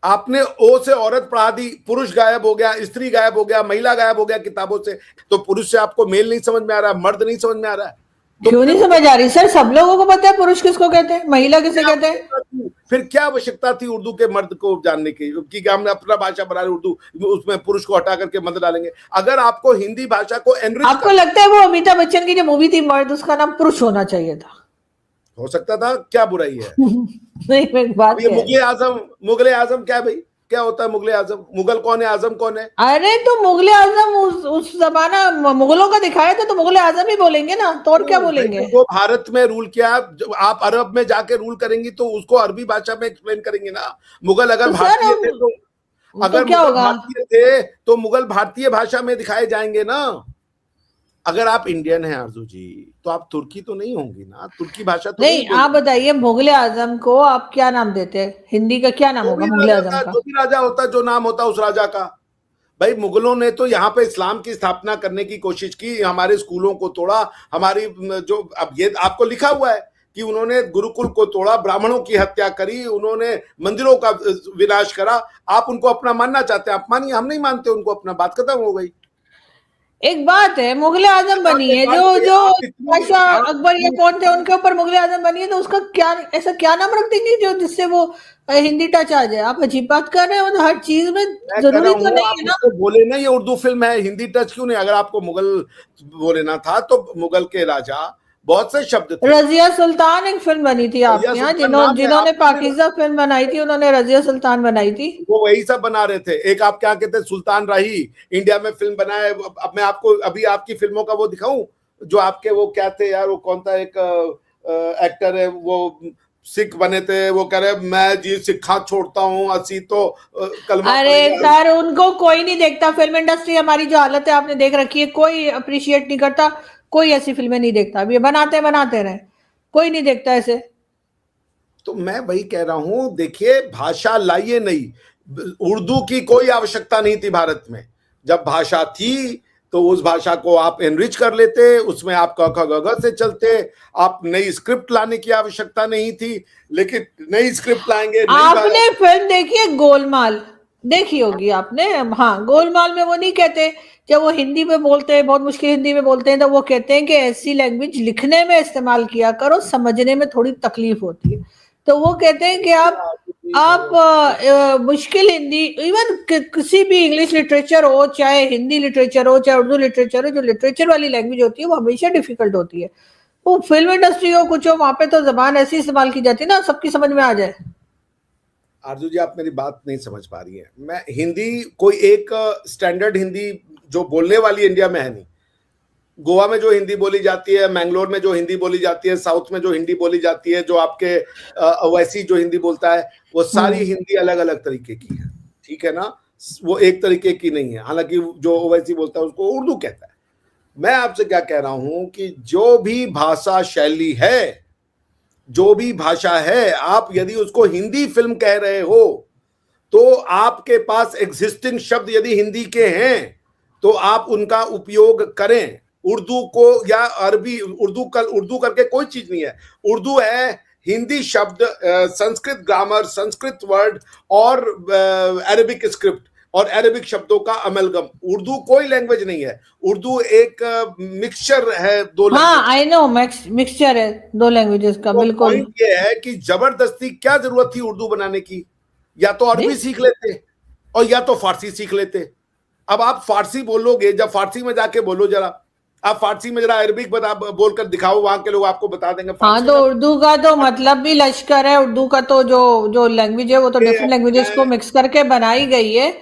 आपने ओ से औरत पढ़ा दी, पुरुष गायब हो गया, स्त्री गायब हो गया, महिला गायब हो गया किताबों से। तो पुरुष से आपको मेल नहीं समझ में आ रहा है, मर्द नहीं समझ में आ रहा है, तो क्यों नहीं समझ आ रही सर? सब लोगों को पता है पुरुष किसको कहते हैं, महिला किसे कहते हैं। फिर क्या आवश्यकता थी उर्दू के मर्द को जानने की कि हमने अपना भाषा बना रहे उर्दू, उसमें पुरुष को हटा करके मर्द डालेंगे। अगर आपको हिंदी भाषा को एनरिच आपको लगता है वो अमिताभ बच्चन की जो मूवी थी मर्द, उसका नाम पुरुष होना चाहिए था? हो सकता था, क्या बुराई है? नहीं, एक बात ये मुगले आजम क्या है भाई? क्या होता है मुगले आजम? मुगल कौन है, आजम कौन है? अरे तो मुगले आजम उस जमाना मुगलों का दिखाया था, तो मुगले आजम ही बोलेंगे ना, तो और क्या बोलेंगे? जो भारत में रूल किया, आप अरब में जाके रूल करेंगी तो उसको अरबी भाषा में एक्सप्लेन करेंगे ना। मुगल अगर तो भारतीय थे तो, अगर क्या मुगल होगा? भारतीय थे तो मुगल भारतीय भाषा में दिखाए जाएंगे ना। अगर आप इंडियन हैं आरजू जी, तो आप तुर्की तो नहीं होंगी ना, तुर्की भाषा तो नहीं, आप बताइए मुगले आजम को आप क्या नाम देते हैं? हिंदी का क्या नाम होगा मुगले आजम का? जो भी राजा होता, जो नाम होता उस राजा का। भाई मुगलों ने तो यहाँ पे इस्लाम की स्थापना करने की कोशिश की, हमारे स्कूलों को तोड़ा, हमारी जो, अब ये आपको लिखा हुआ है कि उन्होंने गुरुकुल को तोड़ा, ब्राह्मणों की हत्या करी, उन्होंने मंदिरों का विनाश करा। आप उनको अपना मानना चाहते हैं, आप मानिए, हम नहीं मानते उनको अपना, बात खत्म हो गई। एक बात है, मुगले आजम बनी है जो जो बादशाह अकबर या कौन थे उनके ऊपर मुगले आजम बनी है, तो उसका क्या, ऐसा क्या नाम रख देंगे जो जिससे वो हिंदी टच आ जाए? आप अजीब बात कर रहे हैं, मतलब हर चीज में जरूरी तो नहीं है ना। बोले ना ये उर्दू फिल्म है, हिंदी टच क्यों नहीं? अगर आपको मुगल बोलेना था तो मुगल के राजा बहुत से शब्द थे। रजिया सुल्तान एक फिल्म बनी थी आपके यहाँ, जिन्होंने पाकीज़ा फिल्म बनाई थी, उन्होंने रजिया सुल्तान बनाई थी। वो वही सब बना रहे थे। एक आप क्या कहते हैं, सुल्तान राही इंडिया में फिल्म बनाए। अब मैं आपको अभी आपकी फिल्मों का वो दिखाऊं, जो आपके वो क्या थे यार, वो कौन था, एक एक्टर है, वो सिख बने थे, वो कह रहे मैं जी सिखा छोड़ता हूँ, असी तो कलमा। अरे सर, उनको कोई नहीं देखता। फिल्म इंडस्ट्री हमारी जो हालत है आपने देख रखी है, कोई अप्रिशिएट नहीं करता, कोई ऐसी फिल्में नहीं देखता। अब ये बनाते रहे, कोई नहीं देखता ऐसे। तो मैं वही कह रहा हूं, देखिए भाषा लाइए नहीं, उर्दू की कोई आवश्यकता नहीं थी भारत में। जब भाषा थी तो उस भाषा को आप एनरिच कर लेते, उसमें आप क ख ग घ से चलते, आप नई स्क्रिप्ट लाने की आवश्यकता नहीं थी। लेकिन नई स्क्रिप्ट लाएंगे, आपने फिल्म देखी है गोलमाल? देखी होगी आपने। हाँ, गोलमाल में वो नहीं कहते, जब वो हिंदी में बोलते हैं, बहुत मुश्किल हिंदी में बोलते हैं, तो वो कहते हैं कि ऐसी लैंग्वेज लिखने में इस्तेमाल किया करो, समझने में थोड़ी तकलीफ होती है। तो वो कहते हैं कि आप मुश्किल हिंदी, इवन किसी भी इंग्लिश लिटरेचर हो, चाहे हिंदी लिटरेचर हो, चाहे उर्दू लिटरेचर हो, जो लिटरेचर वाली लैंग्वेज होती है वो हमेशा डिफिकल्ट होती है। वो फिल्म इंडस्ट्री हो, कुछ हो, वहां पे तो जबान ऐसी इस्तेमाल की जाती है ना, सबकी समझ में आ जाए। आरजू जी, आप मेरी बात नहीं समझ पा रही हैं। मैं हिंदी कोई एक स्टैंडर्ड हिंदी जो बोलने वाली इंडिया में है नहीं। गोवा में जो हिंदी बोली जाती है, मैंगलोर में जो हिंदी बोली जाती है, साउथ में जो हिंदी बोली जाती है, जो आपके ओवैसी जो हिंदी बोलता है, वो सारी हिंदी अलग अलग तरीके की है, ठीक है ना? वो एक तरीके की नहीं है। हालांकि जो ओवैसी बोलता है उसको उर्दू कहता है। मैं आपसे क्या कह रहा हूं कि जो भी भाषा शैली है, जो भी भाषा है, आप यदि उसको हिंदी फिल्म कह रहे हो तो आपके पास एग्जिस्टिंग शब्द यदि हिंदी के हैं तो आप उनका उपयोग करें। उर्दू को या अरबी, उर्दू करके कोई चीज नहीं है। उर्दू है हिंदी शब्द, संस्कृत ग्रामर, संस्कृत वर्ड और अरबिक स्क्रिप्ट और अरबिक शब्दों का अमलगम। उर्दू कोई लैंग्वेज नहीं है, उर्दू एक मिक्सचर है दो लैंग्वेज। हाँ, आई नो, मिक्सचर है दो लैंग्वेजेस का, तो बिल्कुल। पॉइंट ये है कि जबरदस्ती क्या जरूरत थी उर्दू बनाने की? या तो अरबी सीख लेते और या तो फारसी सीख लेते। अब आप फारसी बोलोगे, जब फारसी में जाके बोलो जरा, आप फारसी में जरा अरबिक बता बोलकर दिखाओ, वहां के लोग आपको बता देंगे। हाँ, तो उर्दू का तो मतलब भी लश्कर है। उर्दू का तो जो जो लैंग्वेज है वो तो डिफरेंट लैंग्वेजेस को मिक्स करके बनाई गई है,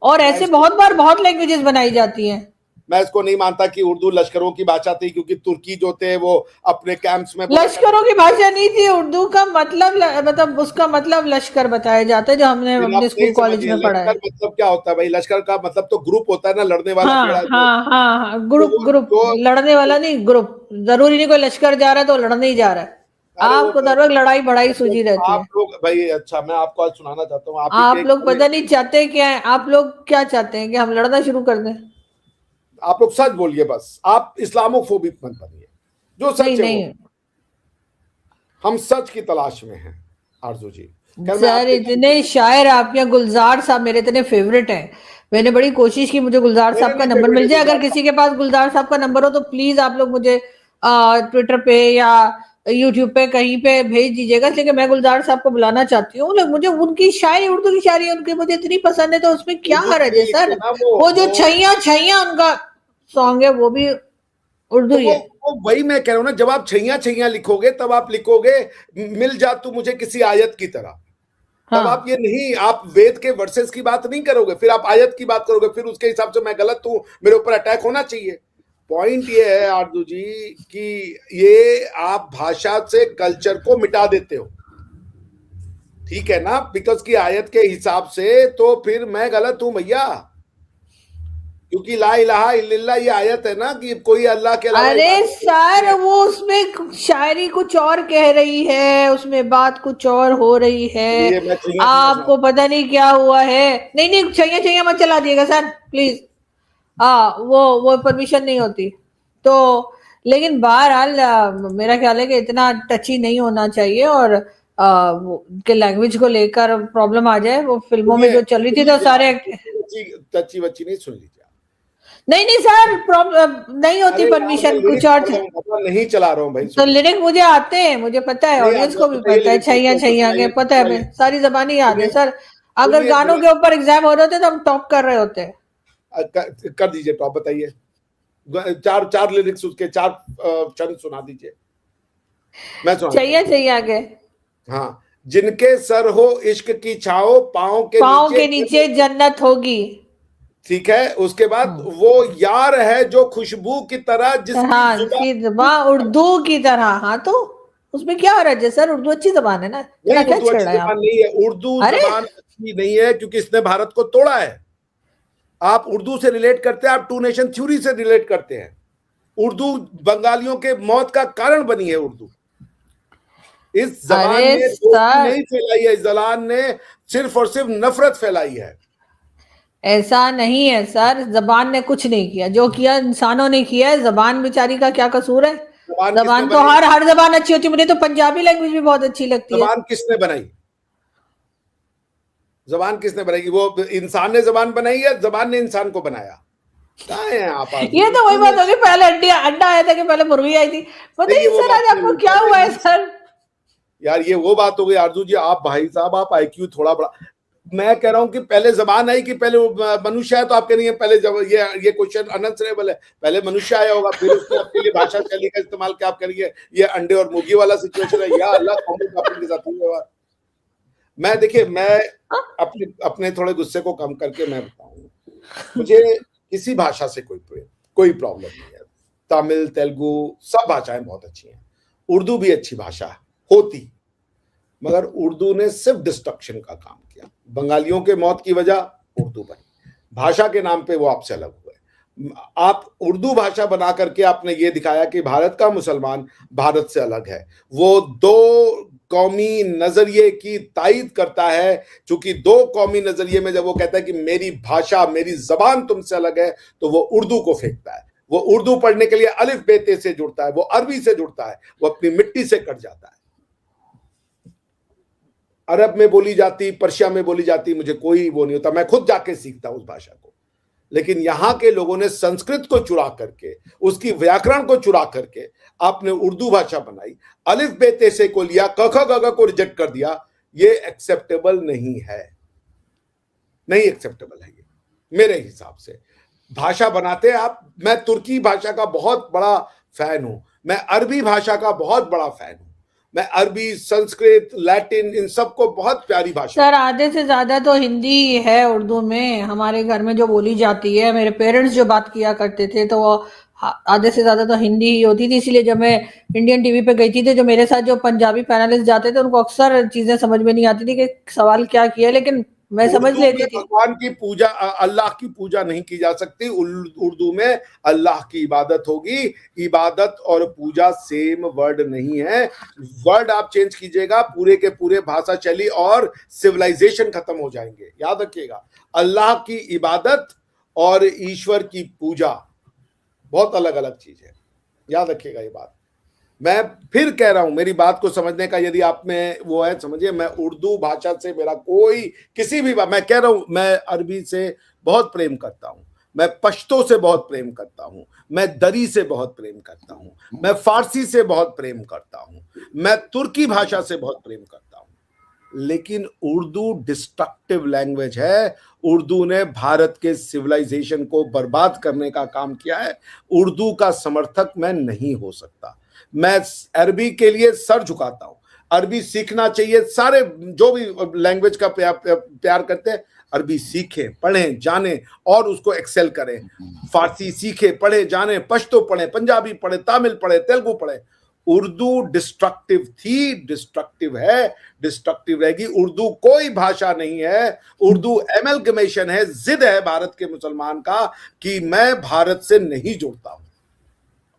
और ऐसे बहुत बार बहुत लैंग्वेजेस बनाई जाती हैं। मैं इसको नहीं मानता कि उर्दू लश्करों की भाषा थी, क्योंकि तुर्की जो थे वो अपने कैंप्स में लश्करों की भाषा नहीं थी। उर्दू का मतलब उसका मतलब लश्कर बताया जाता है, जो हमने अपने स्कूल कॉलेज में पढ़ा है। मतलब क्या होता है भाई? लश्कर का मतलब तो ग्रुप होता है ना, लड़ने वाला हाँ बेड़ा। हाँ हाँ हाँ, ग्रुप, लड़ने वाला नहीं, ग्रुप। जरूरी नहीं कोई लश्कर जा रहा है तो लड़ने ही जा रहा है। आपको दर वक्त लड़ाई बड़ाई सूझी रहती है। आप लोग भाई, अच्छा मैं आपको आज सुनाना चाहता हूँ। आप लोग पता नहीं चाहते क्या है, आप लोग क्या चाहते हैं कि हम लड़ना शुरू कर दें? आप लोग सच बोलिए बस, आप इस्लामोफोबिक मत बनिए, जो सच नहीं है नहीं वो। हम सच की तलाश में हैं आरजू जी। खैर मैं सर आपके इतने शायर आपके, गुलजार साहब मेरे इतने फेवरेट हैं। मैंने बड़ी कोशिश की मुझे गुलजार मेरे साहब का नहीं नंबर फेवरेट मिल है जाए। अगर गुलजार किसी साहब। के पास गुलजार साहब का नंबर हो तो प्लीज आप लोग मुझे ट्विटर पे या यूट्यूब पे कहीं पे भेज दीजिएगा, लेकिन मैं गुलजार साहब को बुलाना चाहती हूँ। लोग मुझे उनकी शायरी, उर्दू की शायरी उनकी मुझे इतनी पसंद है, तो उसमें क्या उर्दू में हर्ज नहीं है लिखते सर। ना वो जो वो छैया छैया उनका सॉन्ग है वो भी उर्दू तो ही है। वो वही मैं कह रहा हूं ना, जब आप छैया छैया लिखोगे तब आप लिखोगे मिल जा तू मुझे किसी आयत की तरह। तब आप हाँ ये नहीं, आप वेद के वर्सेस की बात नहीं करोगे, फिर आप आयत की बात करोगे, फिर उसके हिसाब से मैं गलत हूं, मेरे ऊपर अटैक होना चाहिए। पॉइंट ये है आरजू जी कि ये आप भाषा से कल्चर को मिटा देते हो, ठीक है ना, बिकॉज की आयत के हिसाब से, तो फिर मैं गलत हूं भैया, क्योंकि ला इलाहा इल्लल्लाह ये आयत है ना कि कोई अल्लाह के अलावा अरे इबादत नहीं सर है। वो उसमें शायरी कुछ और कह रही है, उसमें बात कुछ और हो रही है। चलिए मैं छैया छैया सुना। आपको पता नहीं क्या हुआ है। नहीं नहीं, छैया छैया मत चला दिएगा सर प्लीज। हाँ वो परमिशन नहीं होती तो। लेकिन बहरहाल मेरा ख्याल है कि इतना टची नहीं होना चाहिए, और वो के लैंग्वेज को लेकर प्रॉब्लम आ जाए। वो फिल्मों में सुनिए जो चल रही सुन थी तो लीजिए आप, सारे टच्ची बच्ची नहीं, सुन लीजिए आप। नहीं नहीं सर, प्रॉब्लम नहीं होती अरे यार मैं परमिशन कुछ लिरिक्स और। पढ़ रहा हूँ बाबा, नहीं चला रहा हूँ भाई, तो सुनिए। लिरिक मुझे आते हैं, मुझे पता है, नहीं ऑडियंस आता को तो भी बताइए पता है, लिरिक्स छैया तो छैया के सुनाइए पता है, मैं सुनाइए। सारी जबानी याद है सुनिए सर। अगर सुनिए गानों के ऊपर एग्जाम हो रहे होते तो हम टॉप कर रहे होते। कर दीजिए टॉप, बताइए चार चार लिरिक्स उसके, चार चंद सुना दीजिए, मैं सुनाता छैया हूँ। छैया के हाँ, जिनके सर हो इश्क की छाओ, पाँव के पाँव नीचे के नीचे जन्नत। जन्नत होगी। ठीक है, उसके बाद हम्म। वो यार है जो खुशबू की तरह जिसकी हाँ जुबान। की जबान उर्दू की तरह। हाँ तो उसमें क्या हो रहा है सर, उर्दू अच्छी जबान है ना, इतना नहीं, क्या उर्दू छेड़ अच्छी रहे हैं जबान आप। नहीं है, उर्दू अरे जबान अच्छी नहीं है क्योंकि इसने भारत को तोड़ा है। आप उर्दू से रिलेट करते हैं, आप टू नेशन थ्योरी से रिलेट करते हैं। उर्दू बंगालियों के मौत का कारण बनी है उर्दू। इस अरे जबान ने दोस्ती सर नहीं फैलाई है, इस जबान ने सिर्फ और सिर्फ नफरत फैलाई है। ऐसा नहीं है सर, जबान ने कुछ नहीं किया, जो किया इंसानों ने किया है। जबान बेचारी का क्या कसूर है। जबान किसने जबान तो बनाई? हर जबान अच्छी होती है, मुझे तो पंजाबी लैंग्वेज भी बहुत अच्छी लगती है। जबान किसने बनाई? जबान किसने बनाई? वो इंसान ने जबान बनाई या जबान ने इंसान को बनाया? कहाँ हैं आप आरजू ये जी, तो वही क्यों बात नहीं? होगी, पहले अंडा अंडा आया था कि पहले मुर्गी आई थी। ये बताइए वो सर, बात आज नहीं आपको हुई, क्या पहले हुआ है ही सर। यार ये वो बात हो गई आरजू जी, आप भाई साहब आप आईक्यू थोड़ा बड़ा। मैं कह रहा हूं कि पहले जबान आई कि पहले मनुष्य आया, तो आप कह रही है पहले जब ये क्वेश्चन अनआंसरेबल है। पहले मनुष्य आया होगा, फिर उसने आपके लिए भाषा शैली का इस्तेमाल किया, आप करिए ये अंडे और मुर्गी वाला सिचुएशन है, या अल्लाह कौन के साथ हुआ व्यवहार। मैं देखिए, मैं अपने अपने थोड़े गुस्से को कम करके मैं बताऊं, मुझे किसी भाषा से कोई प्रॉब्लम नहीं है। तमिल तेलुगु सब भाषाएं बहुत अच्छी हैं, उर्दू भी अच्छी भाषा होती, मगर उर्दू ने सिर्फ डिस्ट्रक्शन का काम किया। बंगालियों के मौत की वजह उर्दू बनी, भाषा के नाम पे वो आपसे अलग हुए। आप उर्दू भाषा बना करके आपने ये दिखाया कि भारत का मुसलमान भारत से अलग है। वो दो कौमी नजरिए की तायद करता है, क्योंकि दो कौमी नजरिए में जब वो कहता है कि मेरी भाषा मेरी जबान तुमसे अलग है, तो वो उर्दू को फेंकता है। वो उर्दू पढ़ने के लिए अलिफ बेते से जुड़ता है, वो अरबी से जुड़ता है, वो अपनी मिट्टी से कट जाता है। अरब में बोली जाती, पर्शिया में बोली जाती, मुझे कोई वो नहीं होता, मैं खुद जाके सीखता उस भाषा को। लेकिन यहां के लोगों ने संस्कृत को चुरा करके, उसकी व्याकरण को चुरा करके आपने उर्दू भाषा बनाई, अलिफ बे ते से को लिया, क ख ग घ को रिजेक्ट कर दिया। ये एक्सेप्टेबल नहीं है, नहीं एक्सेप्टेबल है ये मेरे हिसाब से। भाषा बनाते आप, मैं तुर्की भाषा का बहुत बड़ा फैन हूं, मैं अरबी भाषा का बहुत बड़ा फैन हूं, मैं अरबी संस्कृत लैटिन इन सबको बहुत प्यारी भाषा। सर आधे से ज्यादा तो हिंदी है उर्दू में, हमारे घर में जो बोली जाती है। मेरे पेरेंट्स जो बात किया करते थे तो वो आधे से ज्यादा तो हिंदी ही होती थी। इसलिए जब मैं इंडियन टीवी पे गई थी तो जो मेरे साथ जो पंजाबी पैनलिस्ट जाते थे उनको अक्सर चीजें समझ में नहीं आती थी कि सवाल क्या किया, लेकिन मैं समझ उर्दू में लेती थी। भगवान की पूजा, अल्लाह की पूजा नहीं की जा सकती। उर्दू में अल्लाह की इबादत होगी। इबादत और पूजा सेम वर्ड नहीं है। वर्ड आप चेंज कीजिएगा, पूरे के पूरे भाषा शैली और सिविलाइजेशन खत्म हो जाएंगे। याद रखिएगा, अल्लाह की इबादत और ईश्वर की पूजा बहुत अलग अलग चीज है, याद रखिएगा ये बात। मैं फिर कह रहा हूं, मेरी बात को समझने का यदि आप में वो है समझिए, मैं उर्दू भाषा से मेरा कोई किसी भी मैं कह रहा हूं, मैं अरबी से बहुत प्रेम करता हूं, मैं पश्तो से बहुत प्रेम करता हूं, मैं दरी से बहुत प्रेम करता हूं, मैं फारसी से बहुत प्रेम करता हूं, मैं तुर्की भाषा से बहुत प्रेम करता हूं, लेकिन उर्दू डिस्ट्रक्टिव लैंग्वेज है। उर्दू ने भारत के सिविलाइजेशन को बर्बाद करने का काम किया है। उर्दू का समर्थक मैं नहीं हो सकता। मैं अरबी के लिए सर झुकाता हूं। अरबी सीखना चाहिए, सारे जो भी लैंग्वेज का प्यार करते हैं अरबी सीखें, पढ़ें, जानें और उसको एक्सेल करें। फारसी सीखें, पढ़ें, जानें, पश्तो पढ़ें, पंजाबी पढ़ें, तमिल पढ़ें, तेलुगु पढ़ें। उर्दू डिस्ट्रक्टिव थी, डिस्ट्रक्टिव है, डिस्ट्रक्टिव रहेगी। उर्दू कोई भाषा नहीं है, उर्दू एमलगमेशन है, जिद है भारत के मुसलमान का कि मैं भारत से नहीं जुड़ता हूं।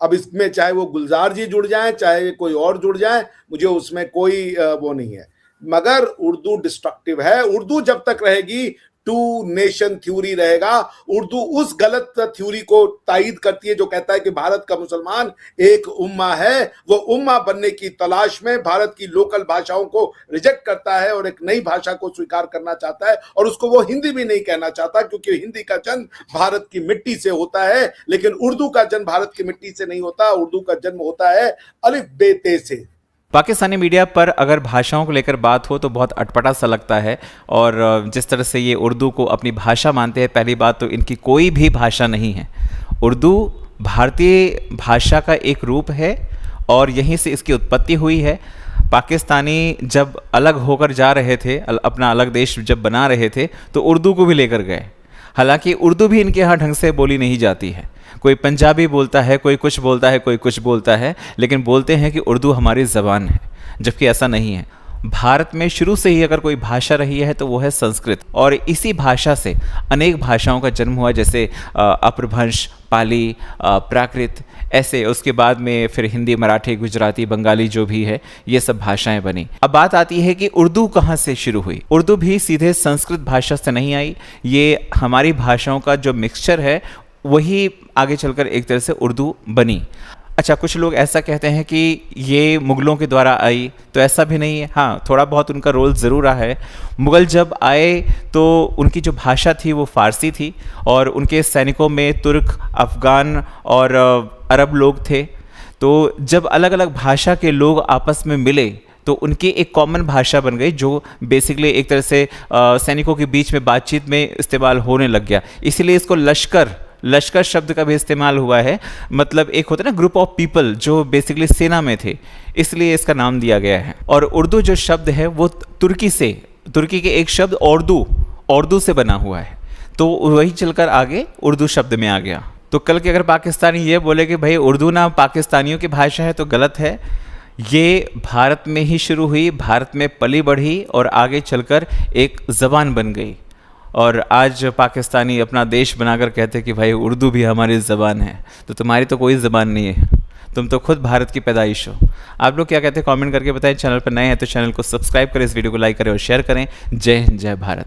अब इसमें चाहे वो गुलजार जी जुड़ जाएं, चाहे कोई और जुड़ जाए, मुझे उसमें कोई वो नहीं है, मगर उर्दू डिस्ट्रक्टिव है। उर्दू जब तक रहेगी टू नेशन थ्योरी रहेगा। उर्दू उस गलत थ्योरी को तायद करती है जो कहता है कि भारत का मुसलमान एक उम्मा है। वो उम्मा बनने की तलाश में भारत की लोकल भाषाओं को रिजेक्ट करता है और एक नई भाषा को स्वीकार करना चाहता है, और उसको वो हिंदी भी नहीं कहना चाहता, क्योंकि हिंदी का जन्म भारत की मिट्टी से होता है, लेकिन उर्दू का जन्म भारत की मिट्टी से नहीं होता। उर्दू का जन्म होता है अलिफ बे ते से। पाकिस्तानी मीडिया पर अगर भाषाओं को लेकर बात हो तो बहुत अटपटा सा लगता है, और जिस तरह से ये उर्दू को अपनी भाषा मानते हैं, पहली बात तो इनकी कोई भी भाषा नहीं है। उर्दू भारतीय भाषा का एक रूप है और यहीं से इसकी उत्पत्ति हुई है। पाकिस्तानी जब अलग होकर जा रहे थे, अपना अलग देश जब बना रहे थे, तो उर्दू को भी लेकर गए। हालांकि उर्दू भी इनके यहाँ ढंग से बोली नहीं जाती है। कोई पंजाबी बोलता है, कोई कुछ बोलता है, कोई कुछ बोलता है, लेकिन बोलते हैं कि उर्दू हमारी ज़बान है, जबकि ऐसा नहीं है। भारत में शुरू से ही अगर कोई भाषा रही है तो वो है संस्कृत, और इसी भाषा से अनेक भाषाओं का जन्म हुआ, जैसे अपभ्रंश, पाली, प्राकृत, ऐसे। उसके बाद में फिर हिंदी, मराठी, गुजराती, बंगाली जो भी है, ये सब भाषाएं बनी। अब बात आती है कि उर्दू कहाँ से शुरू हुई। उर्दू भी सीधे संस्कृत भाषा से नहीं आई, ये हमारी भाषाओं का जो मिक्सचर है वही आगे चलकर एक तरह से उर्दू बनी। अच्छा, कुछ लोग ऐसा कहते हैं कि ये मुग़लों के द्वारा आई, तो ऐसा भी नहीं है। हाँ, थोड़ा बहुत उनका रोल ज़रूर रहा है। मुग़ल जब आए तो उनकी जो भाषा थी वो फ़ारसी थी, और उनके सैनिकों में तुर्क, अफ़गान और अरब लोग थे। तो जब अलग अलग भाषा के लोग आपस में मिले तो उनकी एक कॉमन भाषा बन गई, जो बेसिकली एक तरह से सैनिकों के बीच में बातचीत में इस्तेमाल होने लग गया। इसीलिए इसको लश्कर शब्द का भी इस्तेमाल हुआ है। मतलब एक होता है ना ग्रुप ऑफ पीपल जो बेसिकली सेना में थे, इसलिए इसका नाम दिया गया है। और उर्दू जो शब्द है वो तुर्की के एक शब्द और्दू से बना हुआ है, तो वही चलकर आगे उर्दू शब्द में आ गया। तो कल के अगर पाकिस्तानी ये बोले कि भाई उर्दू ना पाकिस्तानियों की भाषा है, तो गलत है। ये भारत में ही शुरू हुई, भारत में पली बढ़ी और आगे चलकर एक ज़बान बन गई। और आज पाकिस्तानी अपना देश बनाकर कहते हैं कि भाई उर्दू भी हमारी ज़बान है। तो तुम्हारी तो कोई ज़बान नहीं है, तुम तो खुद भारत की पैदाइश हो। आप लोग क्या कहते हैं कमेंट करके बताएं। चैनल पर नए हैं तो चैनल को सब्सक्राइब करें, इस वीडियो को लाइक करें और शेयर करें। जय हिंद, जय भारत।